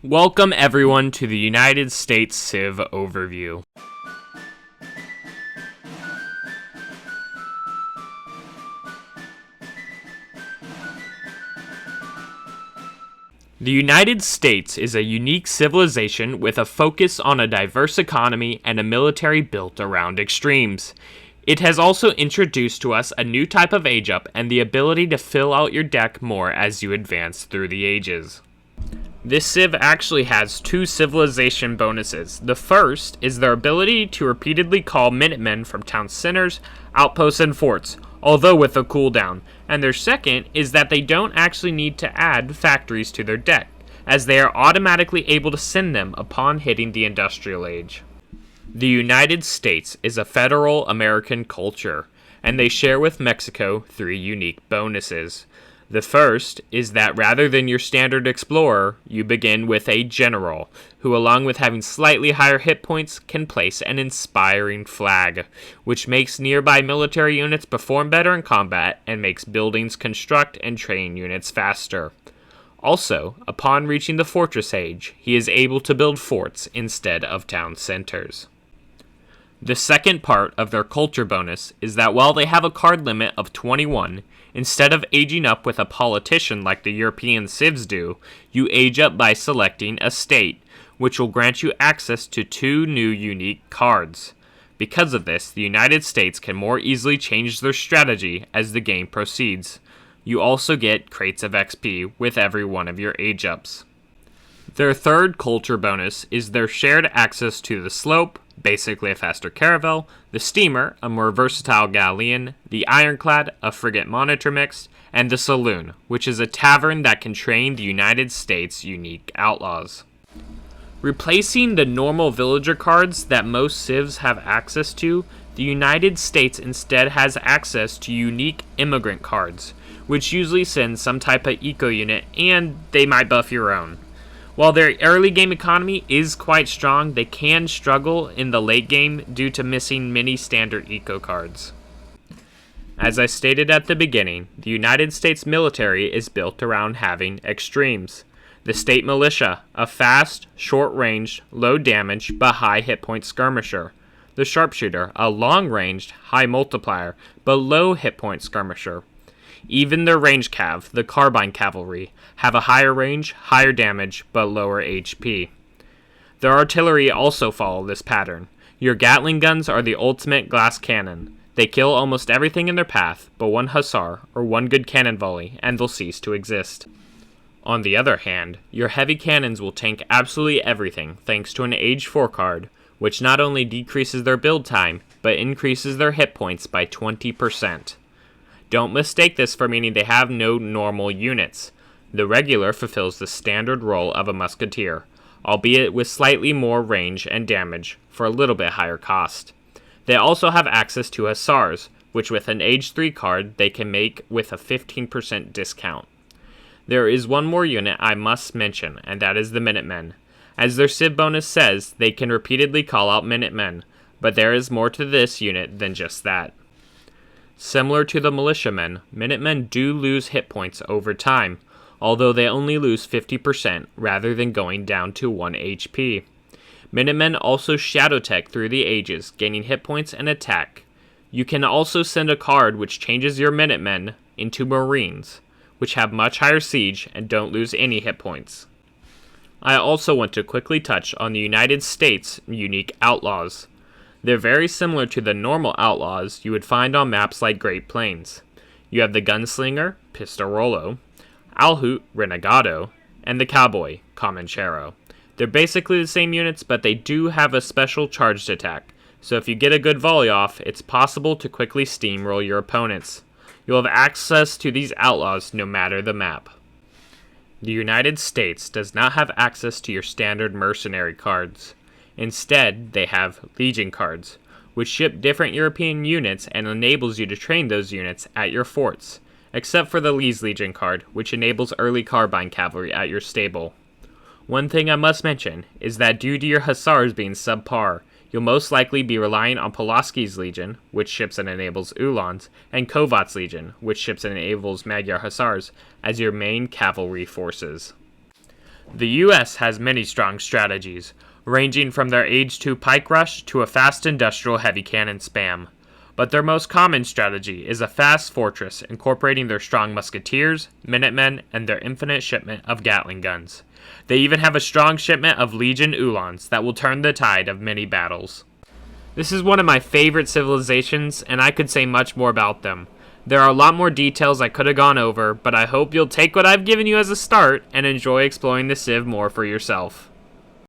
Welcome everyone to the United States Civ Overview. The United States is a unique civilization with a focus on a diverse economy and a military built around extremes. It has also introduced to us a new type of age up and the ability to fill out your deck more as you advance through the ages. This civ actually has two civilization bonuses. The first is their ability to repeatedly call Minutemen from town centers, outposts, and forts, although with a cooldown. And their second is that they don't actually need to add factories to their deck, as they are automatically able to send them upon hitting the industrial age. The United States is a federal American culture, and they share with Mexico three unique bonuses. The first is that rather than your standard explorer, you begin with a general, who along with having slightly higher hit points can place an inspiring flag, which makes nearby military units perform better in combat and makes buildings construct and train units faster. Also, upon reaching the fortress age, he is able to build forts instead of town centers. The second part of their culture bonus is that while they have a card limit of 21, instead of aging up with a politician like the European civs do, you age up by selecting a state, which will grant you access to two new unique cards. Because of this, the United States can more easily change their strategy as the game proceeds. You also get crates of XP with every one of your age ups. Their third culture bonus is their shared access to the slope, basically a faster caravel, the steamer, a more versatile galleon, the ironclad, a frigate monitor mix, and the saloon, which is a tavern that can train the United States' unique outlaws. Replacing the normal villager cards that most civs have access to, the United States instead has access to unique immigrant cards, which usually send some type of eco unit, and they might buff your own. While their early game economy is quite strong, they can struggle in the late game due to missing many standard eco cards. As I stated at the beginning, the United States military is built around having extremes. The state militia, a fast, short-ranged, low-damage, but high-hit point skirmisher. The sharpshooter, a long-ranged, high multiplier, but low-hit point skirmisher. Even their range cav, the carbine cavalry, have a higher range, higher damage, but lower HP. Their artillery also follow this pattern. Your Gatling guns are the ultimate glass cannon. They kill almost everything in their path, but one hussar, or one good cannon volley, and they'll cease to exist. On the other hand, your heavy cannons will tank absolutely everything thanks to an Age 4 card, which not only decreases their build time, but increases their hit points by 20%. Don't mistake this for meaning they have no normal units. The regular fulfills the standard role of a musketeer, albeit with slightly more range and damage for a little bit higher cost. They also have access to hussars, which with an Age 3 card they can make with a 15% discount. There is one more unit I must mention, and that is the Minutemen. As their civ bonus says, they can repeatedly call out Minutemen, but there is more to this unit than just that. Similar to the militiamen, Minutemen do lose hit points over time, although they only lose 50% rather than going down to 1 HP. Minutemen also shadow tech through the ages, gaining hit points and attack. You can also send a card which changes your Minutemen into Marines, which have much higher siege and don't lose any hit points. I also want to quickly touch on the United States' unique outlaws. They're very similar to the normal outlaws you would find on maps like Great Plains. You have the Gunslinger, Pistolero, Alhoot, Renegado, and the Cowboy, Comanchero. They're basically the same units, but they do have a special charged attack, so if you get a good volley off, it's possible to quickly steamroll your opponents. You'll have access to these outlaws no matter the map. The United States does not have access to your standard mercenary cards. Instead, they have Legion cards, which ship different European units and enables you to train those units at your forts, except for the Lee's Legion card, which enables early carbine cavalry at your stable. One thing I must mention is that due to your hussars being subpar, you'll most likely be relying on Pulaski's Legion, which ships and enables Uhlans, and Kovat's Legion, which ships and enables Magyar hussars, as your main cavalry forces. The US has many strong strategies, ranging from their Age 2 pike rush to a fast industrial heavy cannon spam. But their most common strategy is a fast fortress incorporating their strong musketeers, minutemen, and their infinite shipment of Gatling guns. They even have a strong shipment of Legion Uhlans that will turn the tide of many battles. This is one of my favorite civilizations, and I could say much more about them. There are a lot more details I could have gone over, but I hope you'll take what I've given you as a start and enjoy exploring the Civ more for yourself.